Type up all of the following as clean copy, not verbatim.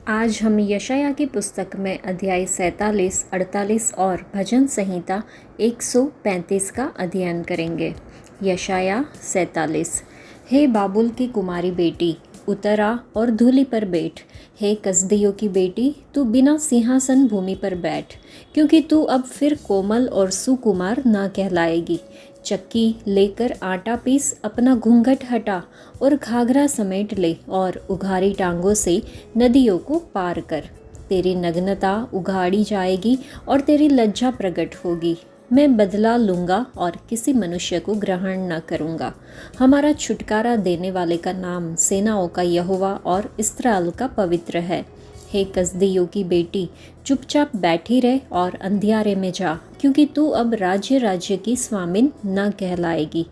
आज हम यशाया की पुस्तक में अध्याय 47, 48 और भजन संहिता 135 का अध्ययन करेंगे। यशाया 47। हे बाबुल की कुमारी बेटी, उतर आ और धूलि पर बैठ। हे कसदियों की बेटी, तू बिना सिंहासन भूमि पर बैठ, क्योंकि तू अब फिर कोमल और सुकुमार न कहलाएगी। चक्की लेकर आटा पीस, अपना घूंघट हटा और घाघरा समेट ले और उघारी टांगों से नदियों को पार कर। तेरी नग्नता उघाड़ी जाएगी और तेरी लज्जा प्रकट होगी। मैं बदला लूँगा और किसी मनुष्य को ग्रहण न करूँगा। हमारा छुटकारा देने वाले का नाम सेनाओं का यहोवा और इस्राएल का पवित्र है। हे कसदियों की बेटी, चुपचाप बैठी रह और अंधियारे में जा, क्योंकि तू अब राज्य राज्य की स्वामिन न कहलाएगी।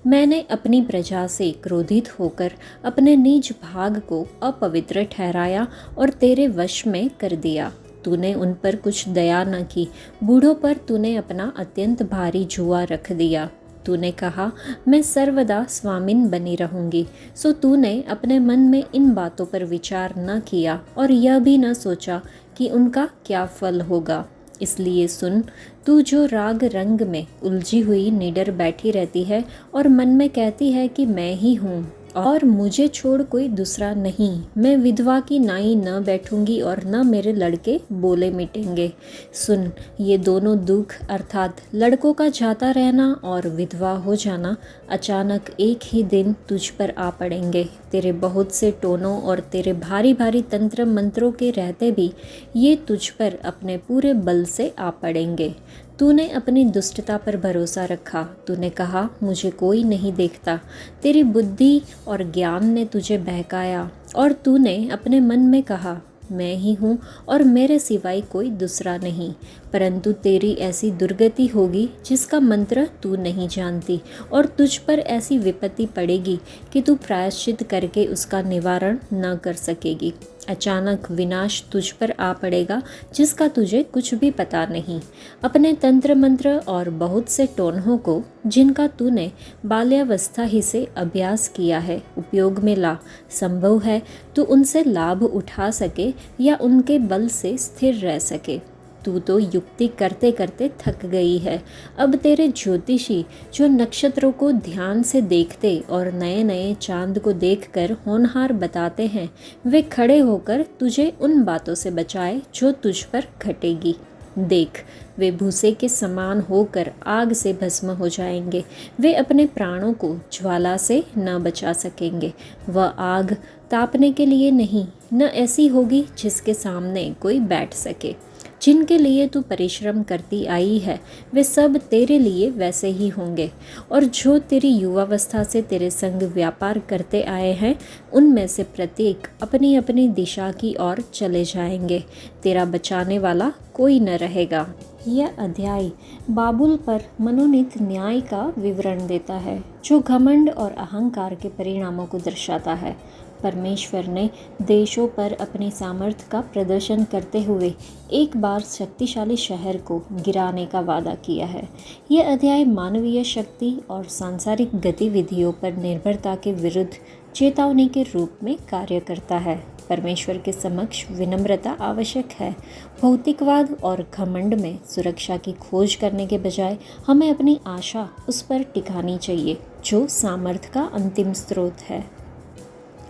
मैंने अपनी प्रजा से क्रोधित होकर अपने निज भाग को अपवित्र ठहराया और तेरे वश में कर दिया। तूने उन पर कुछ दया न की, बूढ़ों पर तूने अपना अत्यंत भारी जुआ रख दिया। तूने कहा, मैं सर्वदा स्वामिन बनी रहूंगी। सो तूने अपने मन में इन बातों पर विचार न किया और यह भी न सोचा कि उनका क्या फल होगा। इसलिए सुन, तू जो राग रंग में उलझी हुई निडर बैठी रहती है और मन में कहती है कि मैं ही हूँ और मुझे छोड़ कोई दूसरा नहीं। मैं विधवा की नाई न बैठूंगी और न मेरे लड़के बोले मिटेंगे। सुन, ये दोनों दुख अर्थात लड़कों का जाता रहना और विधवा हो जाना अचानक एक ही दिन तुझ पर आ पड़ेंगे। तेरे बहुत से टोनों और तेरे भारी भारी तंत्र मंत्रों के रहते भी ये तुझ पर अपने पूरे बल से आ पड़ेंगे। तूने अपनी दुष्टता पर भरोसा रखा। तूने कहा, मुझे कोई नहीं देखता। तेरी बुद्धि और ज्ञान ने तुझे बहकाया और तूने अपने मन में कहा, मैं ही हूँ और मेरे सिवाय कोई दूसरा नहीं। परंतु तेरी ऐसी दुर्गति होगी जिसका मंत्र तू नहीं जानती, और तुझ पर ऐसी विपत्ति पड़ेगी कि तू प्रायश्चित करके उसका निवारण न कर सकेगी। अचानक विनाश तुझ पर आ पड़ेगा जिसका तुझे कुछ भी पता नहीं। अपने तंत्र मंत्र और बहुत से टोनहों को, जिनका तूने बाल्यावस्था ही से अभ्यास किया है, उपयोग में ला। संभव है तू उनसे लाभ उठा सके या उनके बल से स्थिर रह सके। तू तो युक्ति करते करते थक गई है। अब तेरे ज्योतिषी जो नक्षत्रों को ध्यान से देखते और नए नए चांद को देखकर होनहार बताते हैं, वे खड़े होकर तुझे उन बातों से बचाए जो तुझ पर घटेगी। देख, वे भूसे के समान होकर आग से भस्म हो जाएंगे। वे अपने प्राणों को ज्वाला से न बचा सकेंगे। वह आग तापने के लिए नहीं, न ऐसी होगी जिसके सामने कोई बैठ सके। जिनके लिए तू परिश्रम करती आई है, वे सब तेरे लिए वैसे ही होंगे, और जो तेरी युवावस्था से तेरे संग व्यापार करते आए हैं, उनमें से प्रत्येक अपनी अपनी दिशा की ओर चले जाएंगे। तेरा बचाने वाला कोई न रहेगा। यह अध्याय बाबुल पर मनोनीत न्याय का विवरण देता है, जो घमंड और अहंकार के परिणामों को दर्शाता है। परमेश्वर ने देशों पर अपनी सामर्थ्य का प्रदर्शन करते हुए एक बार शक्तिशाली शहर को गिराने का वादा किया है। यह अध्याय मानवीय शक्ति और सांसारिक गतिविधियों पर निर्भरता के विरुद्ध चेतावनी के रूप में कार्य करता है। परमेश्वर के समक्ष विनम्रता आवश्यक है। भौतिकवाद और घमंड में सुरक्षा की खोज करने के बजाय हमें अपनी आशा उस पर टिकानी चाहिए जो सामर्थ्य का अंतिम स्रोत है।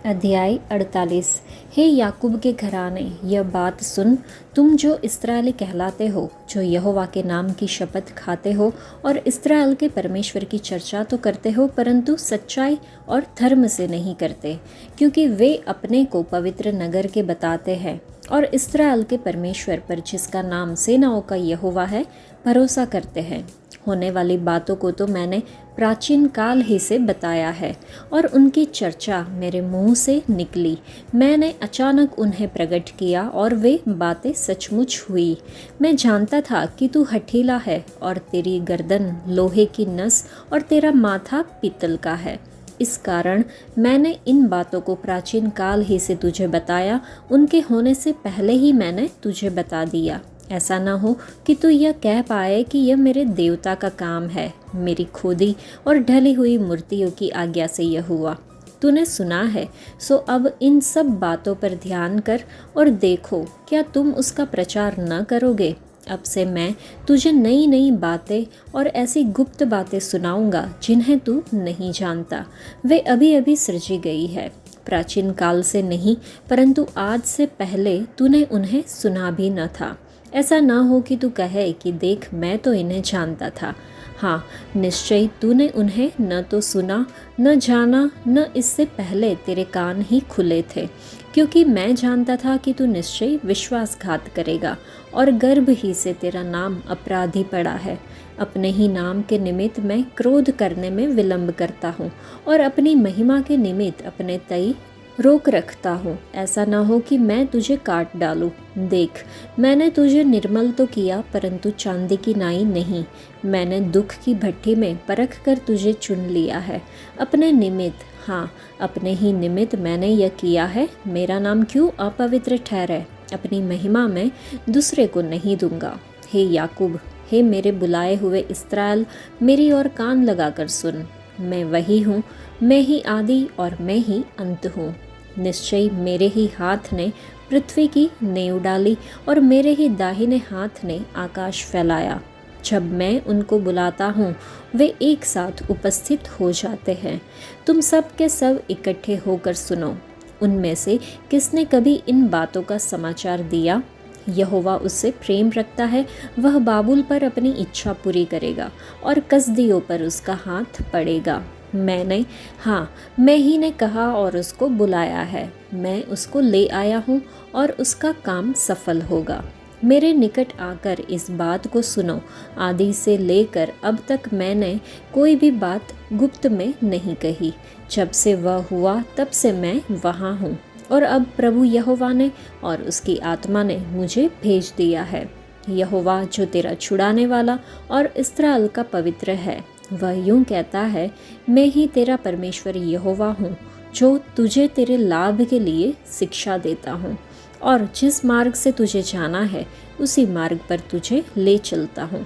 अध्याय 48। हे याकूब के घराने, यह बात सुन, तुम जो इस्राएली कहलाते हो, जो यहोवा के नाम की शपथ खाते हो और इस्राएल के परमेश्वर की चर्चा तो करते हो, परंतु सच्चाई और धर्म से नहीं करते, क्योंकि वे अपने को पवित्र नगर के बताते हैं और इस्राएल के परमेश्वर पर, जिसका नाम सेनाओं का यहोवा है, भरोसा करते हैं। होने वाली बातों को तो मैंने प्राचीन काल ही से बताया है और उनकी चर्चा मेरे मुंह से निकली। मैंने अचानक उन्हें प्रकट किया और वे बातें सचमुच हुई। मैं जानता था कि तू हठीला है और तेरी गर्दन लोहे की नस और तेरा माथा पीतल का है। इस कारण मैंने इन बातों को प्राचीन काल ही से तुझे बताया। उनके होने से पहले ही मैंने तुझे बता दिया। ऐसा ना हो कि तू यह कह पाए कि यह मेरे देवता का काम है। मेरी खोदी और ढली हुई मूर्तियों की आज्ञा से यह हुआ। तूने सुना है, सो अब इन सब बातों पर ध्यान कर और देखो क्या तुम उसका प्रचार न करोगे। अब से मैं तुझे नई नई बातें और ऐसी गुप्त बातें सुनाऊंगा जिन्हें तू नहीं जानता। वे अभी अभी सृजी गई है, प्राचीन काल से नहीं, परंतु आज से पहले तूने उन्हें सुना भी न था। ऐसा ना हो कि तू कहे कि देख मैं तो इन्हें जानता था। हाँ, निश्चय तूने उन्हें न तो सुना न जाना, न इससे पहले तेरे कान ही खुले थे, क्योंकि मैं जानता था कि तू निश्चय विश्वासघात करेगा और गर्भ ही से तेरा नाम अपराधी पड़ा है। अपने ही नाम के निमित्त मैं क्रोध करने में विलंब करता हूँ और अपनी महिमा के निमित्त अपने तय रोक रखता हूँ। ऐसा ना हो कि मैं तुझे काट डालूँ। देख, मैंने तुझे निर्मल तो किया, परंतु चांदी की नाई नहीं। मैंने दुख की भट्ठी में परख कर तुझे चुन लिया है अपने निमित्त। हाँ, अपने ही निमित्त मैंने यह किया है, मेरा नाम क्यों अपवित्र ठहरे। अपनी महिमा में दूसरे को नहीं दूंगा। हे याकूब, हे मेरे बुलाए हुए इस्राएल, मेरी ओर कान लगाकर सुन। मैं वही हूँ, मैं ही आदि और मैं ही अंत हूँ। निश्चय मेरे ही हाथ ने पृथ्वी की नींव डाली और मेरे ही दाहिने हाथ ने आकाश फैलाया। जब मैं उनको बुलाता हूँ वे एक साथ उपस्थित हो जाते हैं। तुम सब के सब इकट्ठे होकर सुनो। उनमें से किसने कभी इन बातों का समाचार दिया? यहोवा उससे प्रेम रखता है, वह बाबुल पर अपनी इच्छा पूरी करेगा और कसदियों पर उसका हाथ पड़ेगा। मैं ही ने कहा और उसको बुलाया है। मैं उसको ले आया हूँ और उसका काम सफल होगा। मेरे निकट आकर इस बात को सुनो। आदि से लेकर अब तक मैंने कोई भी बात गुप्त में नहीं कही। जब से वह हुआ तब से मैं वहाँ हूँ और अब प्रभु यहोवा ने और उसकी आत्मा ने मुझे भेज दिया है। यहोवा जो तेरा छुड़ाने वाला और इस्राएल का पवित्र है, वह यूं कहता है, मैं ही तेरा परमेश्वर यहोवा हूँ, जो तुझे तेरे लाभ के लिए शिक्षा देता हूँ और जिस मार्ग से तुझे जाना है उसी मार्ग पर तुझे ले चलता हूँ।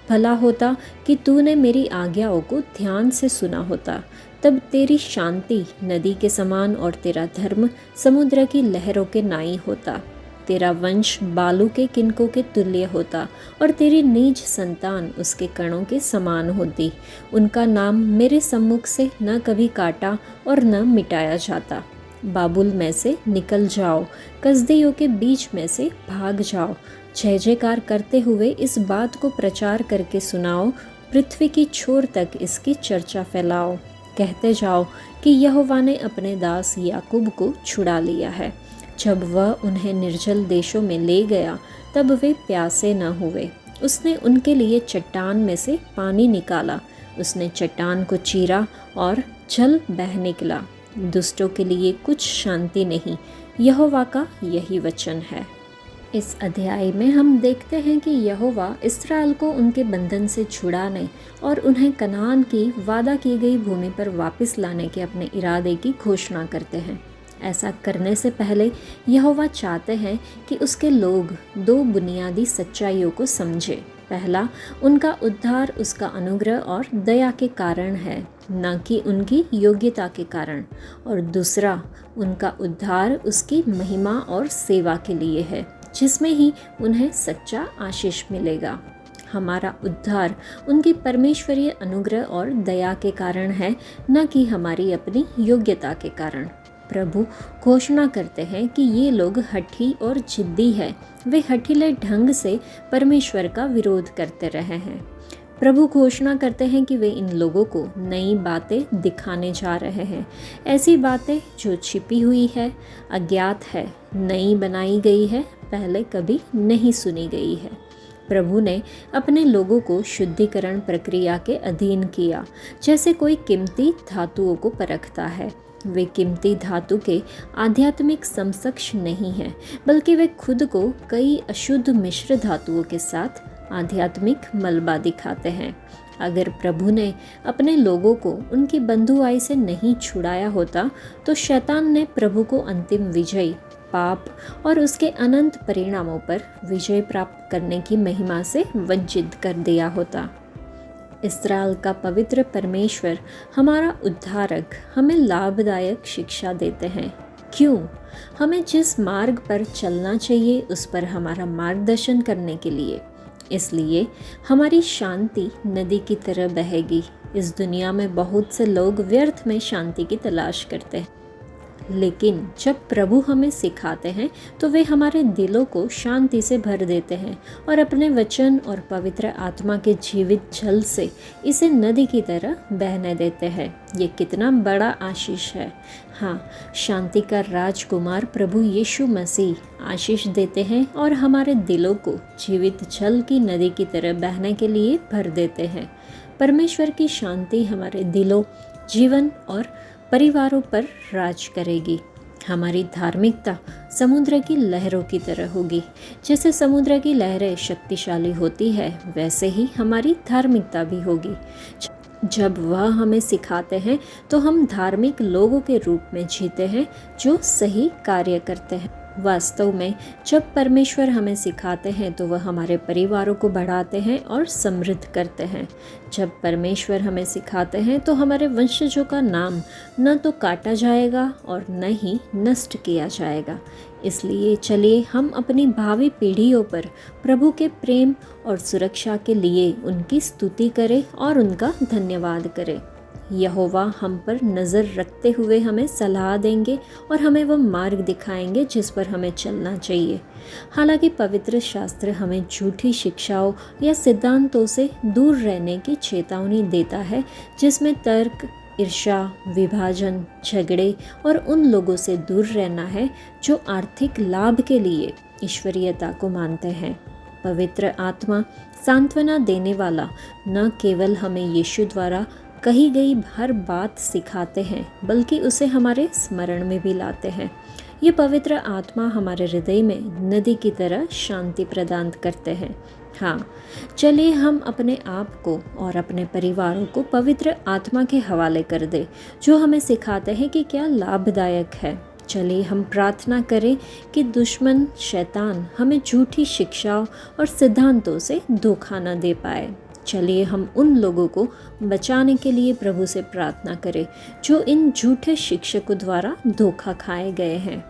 भला होता कि तूने मेरी आज्ञाओं को ध्यान से सुना होता, तब तेरी शांति नदी के समान और तेरा धर्म समुद्र की लहरों के नाई होता। तेरा वंश बालू के किनकों के तुल्य होता और तेरी नीच संतान उसके कणों के समान होती। उनका नाम मेरे सम्मुख से न कभी काटा और न मिटाया जाता। बाबुल में से निकल जाओ, कसदियों के बीच में से भाग जाओ। जय जयकार करते हुए इस बात को प्रचार करके सुनाओ, पृथ्वी की छोर तक इसकी चर्चा फैलाओ। कहते जाओ कि यहोवा ने अपने दास याकूब को छुड़ा लिया है। जब वह उन्हें निर्जल देशों में ले गया तब वे प्यासे न हुए। उसने उनके लिए चट्टान में से पानी निकाला। उसने चट्टान को चीरा और जल बह निकला। दुष्टों के लिए कुछ शांति नहीं। यहोवा का यही वचन है। इस अध्याय में हम देखते हैं कि यहोवा इस्राएल को उनके बंधन से छुड़ाने और उन्हें कनान की वादा की गई भूमि पर वापस लाने के अपने इरादे की घोषणा करते हैं। ऐसा करने से पहले यहोवा चाहते हैं कि उसके लोग दो बुनियादी सच्चाइयों को समझे। पहला, उनका उद्धार उसका अनुग्रह और दया के कारण है, न कि उनकी योग्यता के कारण। और दूसरा, उनका उद्धार उसकी महिमा और सेवा के लिए है, जिसमें ही उन्हें सच्चा आशीष मिलेगा। हमारा उद्धार उनकी परमेश्वरीय अनुग्रह और दया के कारण है, न कि हमारी अपनी योग्यता के कारण। प्रभु घोषणा करते हैं कि ये लोग हठी और जिद्दी हैं। वे हठीले ढंग से परमेश्वर का विरोध करते रहे हैं। प्रभु घोषणा करते हैं कि वे इन लोगों को नई बातें दिखाने जा रहे हैं, ऐसी बातें जो छिपी हुई है, अज्ञात है, नई बनाई गई है, पहले कभी नहीं सुनी गई है। प्रभु ने अपने लोगों को शुद्धिकरण प्रक्रिया के अधीन किया, जैसे कोई कीमती धातुओं को परखता है। वे कीमती धातु के आध्यात्मिक समकक्ष नहीं हैं, बल्कि वे खुद को कई अशुद्ध मिश्र धातुओं के साथ आध्यात्मिक मलबा दिखाते हैं। अगर प्रभु ने अपने लोगों को उनकी बंधुआई से नहीं छुड़ाया होता तो शैतान ने प्रभु को अंतिम विजय, पाप और उसके अनंत परिणामों पर विजय प्राप्त करने की महिमा से वंचित कर दिया होता। इस्राएल का पवित्र परमेश्वर हमारा उद्धारक हमें लाभदायक शिक्षा देते हैं। क्यों? हमें जिस मार्ग पर चलना चाहिए उस पर हमारा मार्गदर्शन करने के लिए। इसलिए हमारी शांति नदी की तरह बहेगी। इस दुनिया में बहुत से लोग व्यर्थ में शांति की तलाश करते हैं, लेकिन जब प्रभु हमें सिखाते हैं तो वे हमारे दिलों को शांति से भर देते हैं और अपने वचन और पवित्र आत्मा के जीवित जल से इसे नदी की तरह बहने देते हैं। ये कितना बड़ा आशीष है। हाँ, शांति का राजकुमार प्रभु यीशु मसीह आशीष देते हैं और हमारे दिलों को जीवित जल की नदी की तरह बहने के लिए भर देते हैं। परमेश्वर की शांति हमारे दिलों, जीवन और परिवारों पर राज करेगी। हमारी धार्मिकता समुद्र की लहरों की तरह होगी। जैसे समुद्र की लहरें शक्तिशाली होती है, वैसे ही हमारी धार्मिकता भी होगी। जब वह हमें सिखाते हैं तो हम धार्मिक लोगों के रूप में जीते हैं जो सही कार्य करते हैं। वास्तव में जब परमेश्वर हमें सिखाते हैं तो वह हमारे परिवारों को बढ़ाते हैं और समृद्ध करते हैं। जब परमेश्वर हमें सिखाते हैं तो हमारे वंशजों का नाम न तो काटा जाएगा और न ही नष्ट किया जाएगा। इसलिए चलिए हम अपनी भावी पीढ़ियों पर प्रभु के प्रेम और सुरक्षा के लिए उनकी स्तुति करें और उनका धन्यवाद करें। यहोवा हम पर नज़र रखते हुए हमें सलाह देंगे और हमें वह मार्ग दिखाएंगे जिस पर हमें चलना चाहिए। हालांकि पवित्र शास्त्र हमें झूठी शिक्षाओं या सिद्धांतों से दूर रहने की चेतावनी देता है, जिसमें तर्क, ईर्ष्या, विभाजन, झगड़े और उन लोगों से दूर रहना है जो आर्थिक लाभ के लिए ईश्वरीयता को मानते हैं। पवित्र आत्मा सांत्वना देने वाला न केवल हमें यीशु द्वारा कही गई हर बात सिखाते हैं, बल्कि उसे हमारे स्मरण में भी लाते हैं। ये पवित्र आत्मा हमारे हृदय में नदी की तरह शांति प्रदान करते हैं। हाँ, चलिए हम अपने आप को और अपने परिवारों को पवित्र आत्मा के हवाले कर दें, जो हमें सिखाते हैं कि क्या लाभदायक है। चलिए हम प्रार्थना करें कि दुश्मन शैतान हमें झूठी शिक्षाओं और सिद्धांतों से धोखा न दे पाए। चलिए हम उन लोगों को बचाने के लिए प्रभु से प्रार्थना करें जो इन झूठे शिक्षकों द्वारा धोखा खाए गए हैं।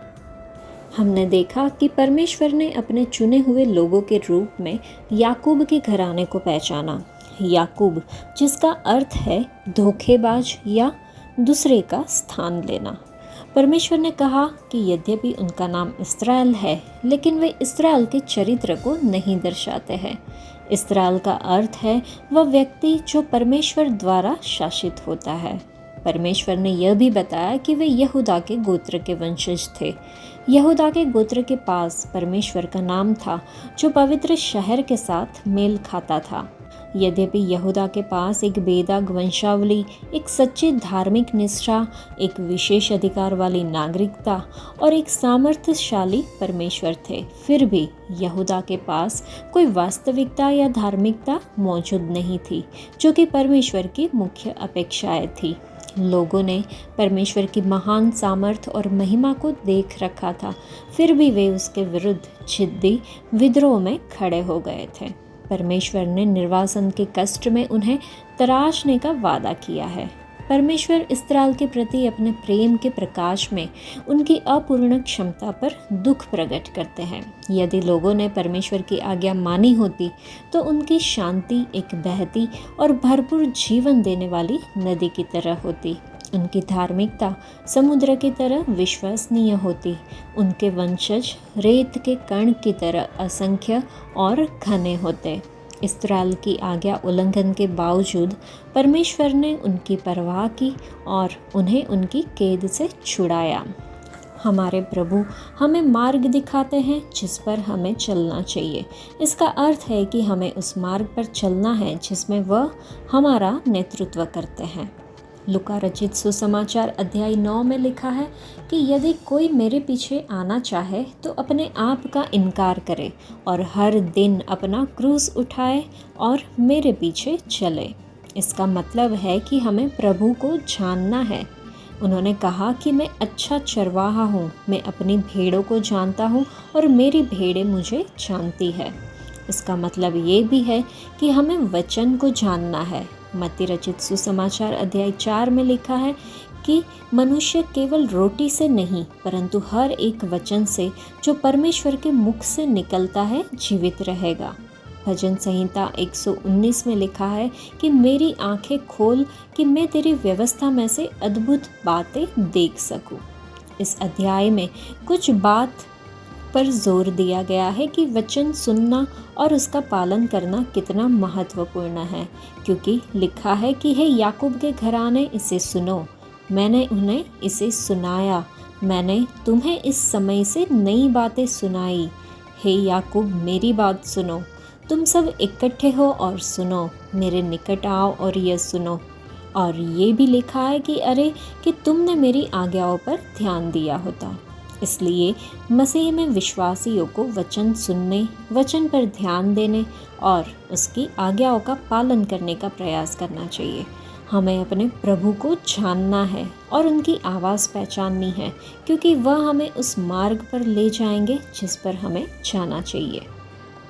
हमने देखा कि परमेश्वर ने अपने चुने हुए लोगों के रूप में याकूब के घराने को पहचाना। याकूब, जिसका अर्थ है धोखेबाज या दूसरे का स्थान लेना। परमेश्वर ने कहा कि यद्यपि उनका नाम इस्राएल है, लेकिन वे इस्राएल के चरित्र को नहीं दर्शाते हैं। इस्राएल का अर्थ है वह व्यक्ति जो परमेश्वर द्वारा शासित होता है। परमेश्वर ने यह भी बताया कि वे यहूदा के गोत्र के वंशज थे। यहूदा के गोत्र के पास परमेश्वर का नाम था, जो पवित्र शहर के साथ मेल खाता था। यद्यपि यहूदा के पास एक बेदाग वंशावली, एक सच्ची धार्मिक निष्ठा, एक विशेष अधिकार वाली नागरिकता और एक सामर्थ्यशाली परमेश्वर थे, फिर भी यहूदा के पास कोई वास्तविकता या धार्मिकता मौजूद नहीं थी, जो कि परमेश्वर की मुख्य अपेक्षाएं थी। लोगों ने परमेश्वर की महान सामर्थ और महिमा को देख रखा था, फिर भी वे उसके विरुद्ध जिद्दी विद्रोह में खड़े हो गए थे। परमेश्वर ने निर्वासन के कष्ट में उन्हें तराशने का वादा किया है। परमेश्वर इस्राएल के प्रति अपने प्रेम के प्रकाश में उनकी अपूर्ण क्षमता पर दुख प्रकट करते हैं। यदि लोगों ने परमेश्वर की आज्ञा मानी होती तो उनकी शांति एक बहती और भरपूर जीवन देने वाली नदी की तरह होती। उनकी धार्मिकता समुद्र की तरह विश्वसनीय होती। उनके वंशज रेत के कण की तरह असंख्य और घने होते। इस्राएल की आज्ञा उल्लंघन के बावजूद परमेश्वर ने उनकी परवाह की और उन्हें उनकी कैद से छुड़ाया। हमारे प्रभु हमें मार्ग दिखाते हैं जिस पर हमें चलना चाहिए। इसका अर्थ है कि हमें उस मार्ग पर चलना है जिसमें वह हमारा नेतृत्व करते हैं। लूका रचित सुसमाचार अध्याय 9 में लिखा है कि यदि कोई मेरे पीछे आना चाहे तो अपने आप का इनकार करे और हर दिन अपना क्रूस उठाए और मेरे पीछे चले। इसका मतलब है कि हमें प्रभु को जानना है। उन्होंने कहा कि मैं अच्छा चरवाहा हूँ, मैं अपनी भेड़ों को जानता हूँ और मेरी भेड़ें मुझे जानती है। इसका मतलब ये भी है कि हमें वचन को जानना है। मत्ती रचित सुसमाचार अध्याय 4 में लिखा है कि मनुष्य केवल रोटी से नहीं परंतु हर एक वचन से जो परमेश्वर के मुख से निकलता है जीवित रहेगा। भजन संहिता 119 में लिखा है कि मेरी आंखें खोल कि मैं तेरी व्यवस्था में से अद्भुत बातें देख सकूं। इस अध्याय में कुछ बात पर जोर दिया गया है कि वचन सुनना और उसका पालन करना कितना महत्वपूर्ण है, क्योंकि लिखा है कि हे याकूब के घराने इसे सुनो, मैंने उन्हें इसे सुनाया, मैंने तुम्हें इस समय से नई बातें सुनाई। हे याकूब मेरी बात सुनो, तुम सब इकट्ठे हो और सुनो, मेरे निकट आओ और यह सुनो। और ये भी लिखा है कि अरे कि तुमने मेरी आज्ञाओं पर ध्यान दिया होता। इसलिए मसीह में विश्वासियों को वचन सुनने, वचन पर ध्यान देने और उसकी आज्ञाओं का पालन करने का प्रयास करना चाहिए। हमें अपने प्रभु को जानना है और उनकी आवाज़ पहचाननी है, क्योंकि वह हमें उस मार्ग पर ले जाएंगे जिस पर हमें जाना चाहिए।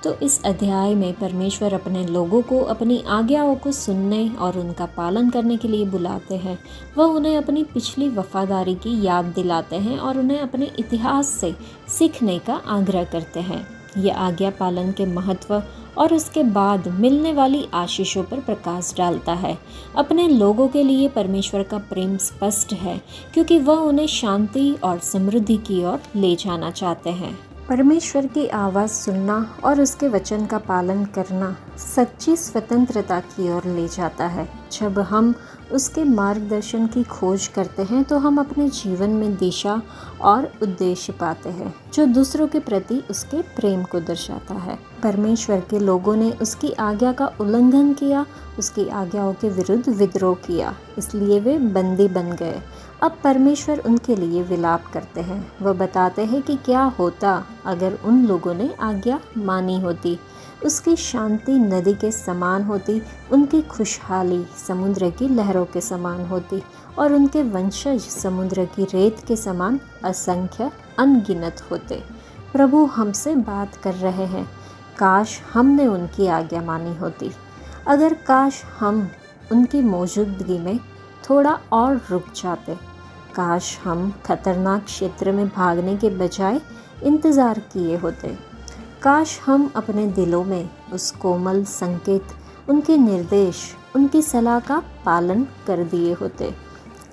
तो इस अध्याय में परमेश्वर अपने लोगों को अपनी आज्ञाओं को सुनने और उनका पालन करने के लिए बुलाते हैं। वह उन्हें अपनी पिछली वफादारी की याद दिलाते हैं और उन्हें अपने इतिहास से सीखने का आग्रह करते हैं। यह आज्ञा पालन के महत्व और उसके बाद मिलने वाली आशीषों पर प्रकाश डालता है। अपने लोगों के लिए परमेश्वर का प्रेम स्पष्ट है, क्योंकि वह उन्हें शांति और समृद्धि की ओर ले जाना चाहते हैं। परमेश्वर की आवाज़ सुनना और उसके वचन का पालन करना सच्ची स्वतंत्रता की ओर ले जाता है। जब हम उसके मार्गदर्शन की खोज करते हैं तो हम अपने जीवन में दिशा और उद्देश्य पाते हैं, जो दूसरों के प्रति उसके प्रेम को दर्शाता है। परमेश्वर के लोगों ने उसकी आज्ञा का उल्लंघन किया, उसकी आज्ञाओं के विरुद्ध विद्रोह किया, इसलिए वे बंदी बन गए। अब परमेश्वर उनके लिए विलाप करते हैं। वह बताते हैं कि क्या होता अगर उन लोगों ने आज्ञा मानी होती। उसकी शांति नदी के समान होती, उनकी खुशहाली समुद्र की लहरों के समान होती और उनके वंशज समुद्र की रेत के समान असंख्य अनगिनत होते। प्रभु हमसे बात कर रहे हैं, काश हमने उनकी आज्ञा मानी होती। अगर काश हम उनकी मौजूदगी में थोड़ा और रुक जाते, काश हम खतरनाक क्षेत्र में भागने के बजाय इंतज़ार किए होते, काश हम अपने दिलों में उस कोमल संकेत, उनके निर्देश, उनकी सलाह का पालन कर दिए होते,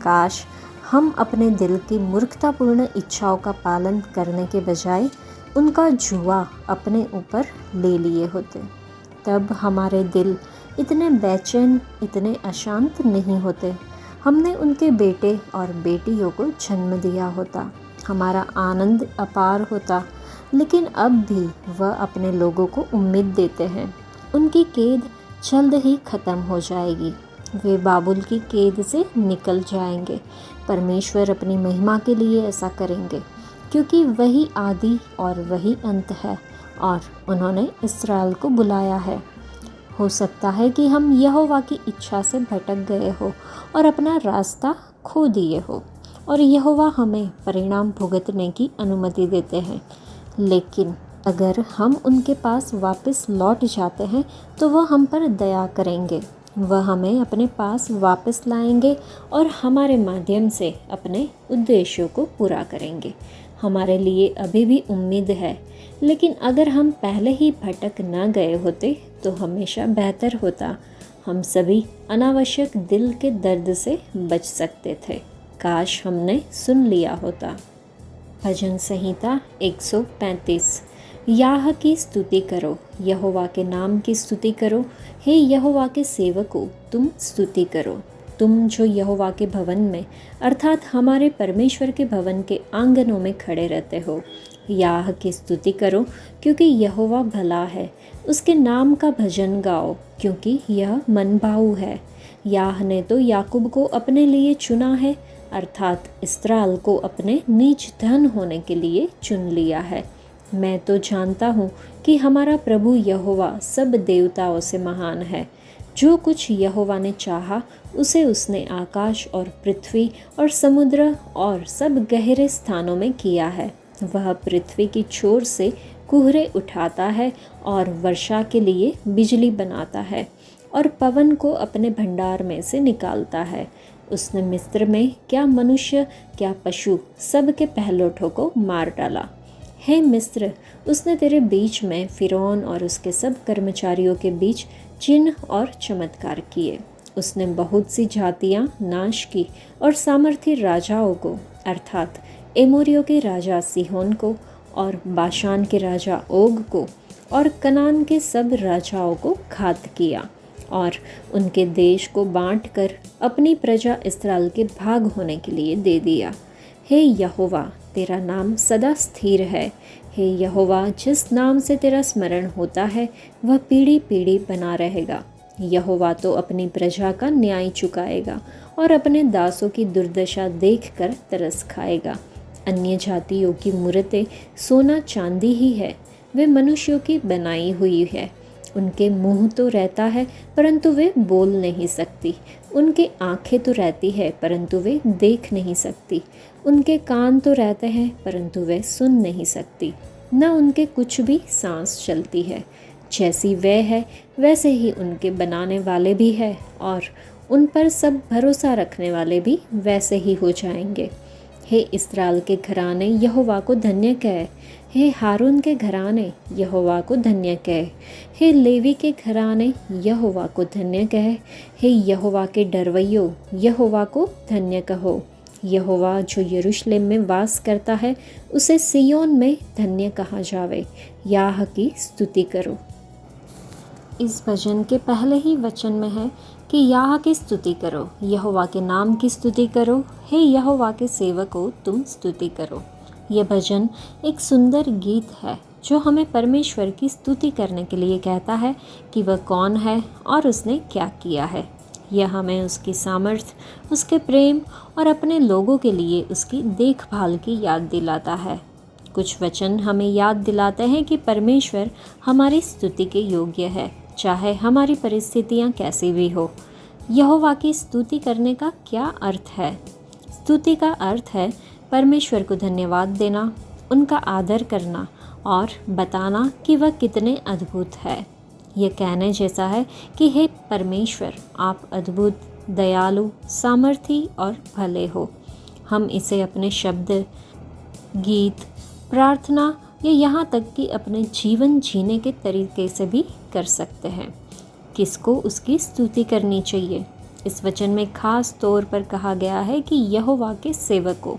काश हम अपने दिल की मूर्खतापूर्ण इच्छाओं का पालन करने के बजाय उनका जुआ अपने ऊपर ले लिए होते। तब हमारे दिल इतने बेचैन, इतने अशांत नहीं होते। हमने उनके बेटे और बेटियों को जन्म दिया होता, हमारा आनंद अपार होता। लेकिन अब भी वह अपने लोगों को उम्मीद देते हैं। उनकी कैद जल्द ही ख़त्म हो जाएगी, वे बाबुल की कैद से निकल जाएंगे। परमेश्वर अपनी महिमा के लिए ऐसा करेंगे, क्योंकि वही आदि और वही अंत है और उन्होंने इस्राएल को बुलाया है। हो सकता है कि हम यहोवा की इच्छा से भटक गए हो और अपना रास्ता खो दिए हो और यहोवा हमें परिणाम भुगतने की अनुमति देते हैं। लेकिन अगर हम उनके पास वापस लौट जाते हैं तो वह हम पर दया करेंगे, वह हमें अपने पास वापस लाएंगे और हमारे माध्यम से अपने उद्देश्यों को पूरा करेंगे। हमारे लिए अभी भी उम्मीद है, लेकिन अगर हम पहले ही भटक न गए होते तो हमेशा बेहतर होता। हम सभी अनावश्यक दिल के दर्द से बच सकते थे, काश हमने सुन लिया होता। भजन संहिता 135। याह की स्तुति करो, यहोवा के नाम की स्तुति करो, हे यहोवा के सेवकों तुम स्तुति करो। तुम जो यहोवा के भवन में अर्थात हमारे परमेश्वर के भवन के आंगनों में खड़े रहते हो, याह की स्तुति करो, क्योंकि यहोवा भला है। उसके नाम का भजन गाओ, क्योंकि यह मनभाऊ है। याह ने तो याकूब को अपने लिए चुना है, अर्थात इस्राएल को अपने निज धन होने के लिए चुन लिया है। मैं तो जानता हूँ कि हमारा प्रभु यहोवा सब देवताओं से महान है। जो कुछ यहोवा ने चाहा उसे उसने आकाश और पृथ्वी और समुद्र और सब गहरे स्थानों में किया है। वह पृथ्वी की छोर से कुहरे उठाता है और वर्षा के लिए बिजली बनाता है और पवन को अपने भंडार में से निकालता है। उसने मिस्र में क्या मनुष्य क्या पशु सब के पहलौठों को मार डाला। हे मिस्र, उसने तेरे बीच में फ़िरौन और उसके सब कर्मचारियों के बीच चिन्ह और चमत्कार किए। उसने बहुत सी जातियां नाश की और सामर्थी राजाओं को अर्थात एमोरियों के राजा सिहोन को और बाशान के राजा ओग को और कनान के सब राजाओं को घात किया और उनके देश को बांटकर अपनी प्रजा इस्राएल के भाग होने के लिए दे दिया। हे यहोवा, तेरा नाम सदा स्थिर है। हे यहोवा, जिस नाम से तेरा स्मरण होता है वह पीढ़ी पीढ़ी बना रहेगा। यहोवा तो अपनी प्रजा का न्याय चुकाएगा और अपने दासों की दुर्दशा देखकर तरस खाएगा। अन्य जातियों की मूरतें सोना चांदी ही है, वे मनुष्यों की बनाई हुई है। उनके मुंह तो रहता है परंतु वे बोल नहीं सकती। उनके आंखें तो रहती है परंतु वे देख नहीं सकती। उनके कान तो रहते हैं परंतु वे सुन नहीं सकती। न उनके कुछ भी सांस चलती है। जैसी वे है वैसे ही उनके बनाने वाले भी है और उन पर सब भरोसा रखने वाले भी वैसे ही हो जाएंगे। हे इस्राएल के घराने, यहोवा को धन्य कह। हे हारून के घराने, यहोवा को धन्य कह। हे लेवी के घराने, यहोवा को धन्य कह। हे यहोवा के डरवैयो, यहोवा को धन्य कहो। यहोवा जो यरूशलेम में वास करता है, उसे सियोन में धन्य कहा जावे। याह की स्तुति करो। इस भजन के पहले ही वचन में है कि याह की स्तुति करो, यहोवा के नाम की स्तुति करो। हे यहोवा के सेवकों, तुम स्तुति करो। यह भजन एक सुंदर गीत है जो हमें परमेश्वर की स्तुति करने के लिए कहता है कि वह कौन है और उसने क्या किया है। यह हमें उसकी सामर्थ्य, उसके प्रेम और अपने लोगों के लिए उसकी देखभाल की याद दिलाता है। कुछ वचन हमें याद दिलाते हैं कि परमेश्वर हमारी स्तुति के योग्य है, चाहे हमारी परिस्थितियाँ कैसी भी हो। यहोवा की स्तुति करने का क्या अर्थ है? स्तुति का अर्थ है परमेश्वर को धन्यवाद देना, उनका आदर करना और बताना कि वह कितने अद्भुत है। यह कहने जैसा है कि हे परमेश्वर, आप अद्भुत, दयालु, सामर्थी और भले हो। हम इसे अपने शब्द, गीत, प्रार्थना या यहाँ तक कि अपने जीवन जीने के तरीके से भी कर सकते हैं। किसको उसकी स्तुति करनी चाहिए? इस वचन में खास तौर पर कहा गया है कि यहोवा के सेवकों।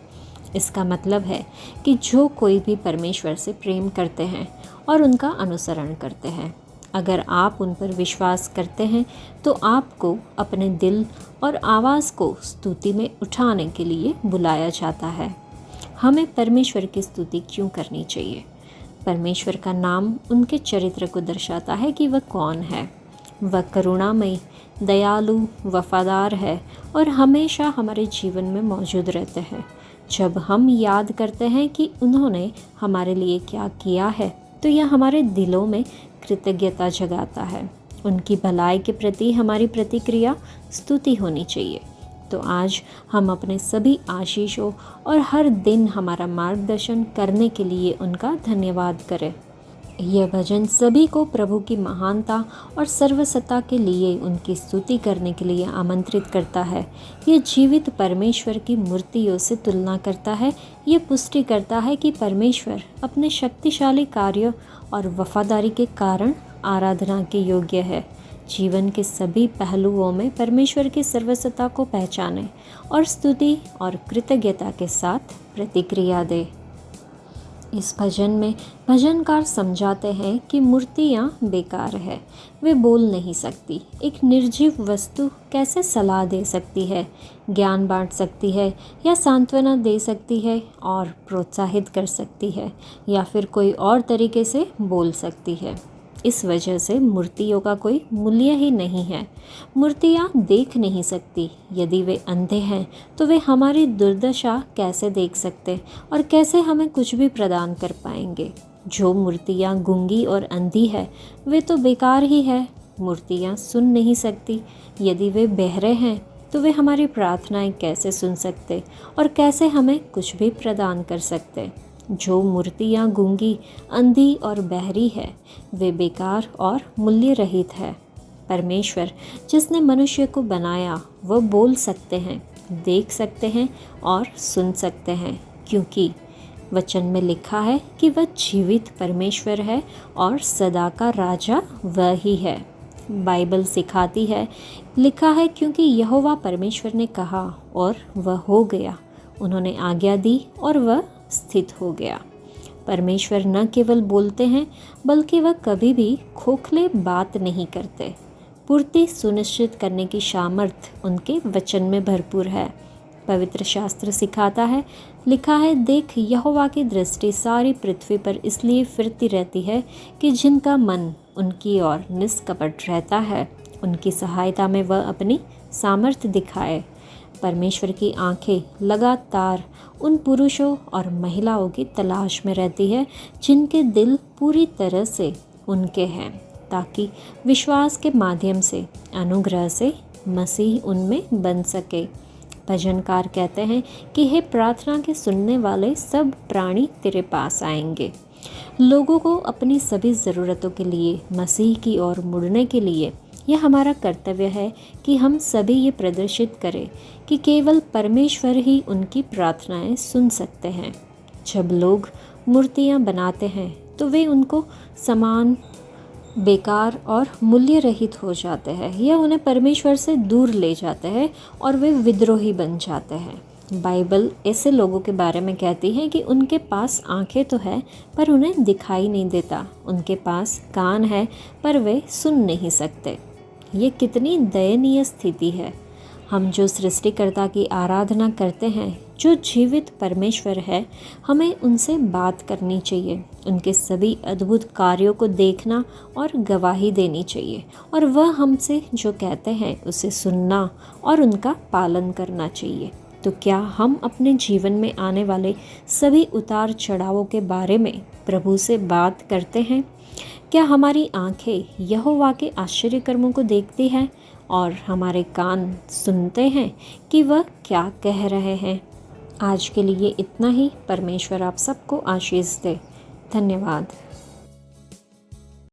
इसका मतलब है कि जो कोई भी परमेश्वर से प्रेम करते हैं और उनका अनुसरण करते हैं। अगर आप उन पर विश्वास करते हैं तो आपको अपने दिल और आवाज़ को स्तुति में उठाने के लिए बुलाया जाता है। हमें परमेश्वर की स्तुति क्यों करनी चाहिए? परमेश्वर का नाम उनके चरित्र को दर्शाता है कि वह कौन है। वह करुणामयी, दयालु, वफादार है और हमेशा हमारे जीवन में मौजूद रहते हैं। जब हम याद करते हैं कि उन्होंने हमारे लिए क्या किया है तो यह हमारे दिलों में कृतज्ञता जगाता है। उनकी भलाई के प्रति हमारी प्रतिक्रिया स्तुति होनी चाहिए। तो आज हम अपने सभी आशीषों और हर दिन हमारा मार्गदर्शन करने के लिए उनका धन्यवाद करें। यह भजन सभी को प्रभु की महानता और सर्वसत्ता के लिए उनकी स्तुति करने के लिए आमंत्रित करता है। यह जीवित परमेश्वर की मूर्तियों से तुलना करता है। यह पुष्टि करता है कि परमेश्वर अपने शक्तिशाली कार्यों और वफादारी के कारण आराधना के योग्य है। जीवन के सभी पहलुओं में परमेश्वर की सर्वसत्ता को पहचानें और स्तुति और कृतज्ञता के साथ प्रतिक्रिया दें। इस भजन में भजनकार समझाते हैं कि मूर्तियाँ बेकार है, वे बोल नहीं सकती। एक निर्जीव वस्तु कैसे सलाह दे सकती है, ज्ञान बांट सकती है या सांत्वना दे सकती है और प्रोत्साहित कर सकती है या फिर कोई और तरीके से बोल सकती है। इस वजह से मूर्तियों का कोई मूल्य ही नहीं है। मूर्तियाँ देख नहीं सकती। यदि वे अंधे हैं तो वे हमारी दुर्दशा कैसे देख सकते और कैसे हमें कुछ भी प्रदान कर पाएंगे। जो मूर्तियाँ गूंगी और अंधी है वे तो बेकार ही है। मूर्तियाँ सुन नहीं सकती। यदि वे बहरे हैं तो वे हमारी प्रार्थनाएं कैसे सुन सकते और कैसे हमें कुछ भी प्रदान कर सकते। जो मूर्तियाँ गूंगी, अंधी और बहरी है वे बेकार और मूल्य रहित है। परमेश्वर जिसने मनुष्य को बनाया वह बोल सकते हैं, देख सकते हैं और सुन सकते हैं, क्योंकि वचन में लिखा है कि वह जीवित परमेश्वर है और सदा का राजा वह ही है। बाइबल सिखाती है, लिखा है, क्योंकि यहोवा परमेश्वर ने कहा और वह हो गया, उन्होंने आज्ञा दी और वह स्थित हो गया। परमेश्वर न केवल बोलते हैं बल्कि वह कभी भी खोखले बात नहीं करते। पूर्ति सुनिश्चित करने की सामर्थ्य उनके वचन में भरपूर है। पवित्र शास्त्र सिखाता है, लिखा है, देख यहोवा की दृष्टि सारी पृथ्वी पर इसलिए फिरती रहती है कि जिनका मन उनकी ओर निष्कपट रहता है, उनकी सहायता में वह अपनी सामर्थ्य दिखाए। परमेश्वर की आंखें लगातार उन पुरुषों और महिलाओं की तलाश में रहती है जिनके दिल पूरी तरह से उनके हैं, ताकि विश्वास के माध्यम से अनुग्रह से मसीह उनमें बन सके। भजनकार कहते हैं कि हे प्रार्थना के सुनने वाले सब प्राणी तेरे पास आएंगे। लोगों को अपनी सभी ज़रूरतों के लिए मसीह की ओर मुड़ने के लिए यह हमारा कर्तव्य है कि हम सभी ये प्रदर्शित करें कि केवल परमेश्वर ही उनकी प्रार्थनाएं सुन सकते हैं। जब लोग मूर्तियां बनाते हैं तो वे उनको समान, बेकार और मूल्य रहित हो जाते हैं। यह उन्हें परमेश्वर से दूर ले जाते हैं और वे विद्रोही बन जाते हैं। बाइबल ऐसे लोगों के बारे में कहती है कि उनके पास आंखें तो है पर उन्हें दिखाई नहीं देता, उनके पास कान है पर वे सुन नहीं सकते। ये कितनी दयनीय स्थिति है। हम जो सृष्टिकर्ता की आराधना करते हैं, जो जीवित परमेश्वर है, हमें उनसे बात करनी चाहिए, उनके सभी अद्भुत कार्यों को देखना और गवाही देनी चाहिए, और वह हमसे जो कहते हैं उसे सुनना और उनका पालन करना चाहिए। तो क्या हम अपने जीवन में आने वाले सभी उतार चढ़ावों के बारे में प्रभु से बात करते हैं? क्या हमारी आंखें यहोवा के आश्चर्य कर्मों को देखती हैं और हमारे कान सुनते हैं कि वह क्या कह रहे हैं? आज के लिए इतना ही। परमेश्वर आप सबको आशीष दे। धन्यवाद।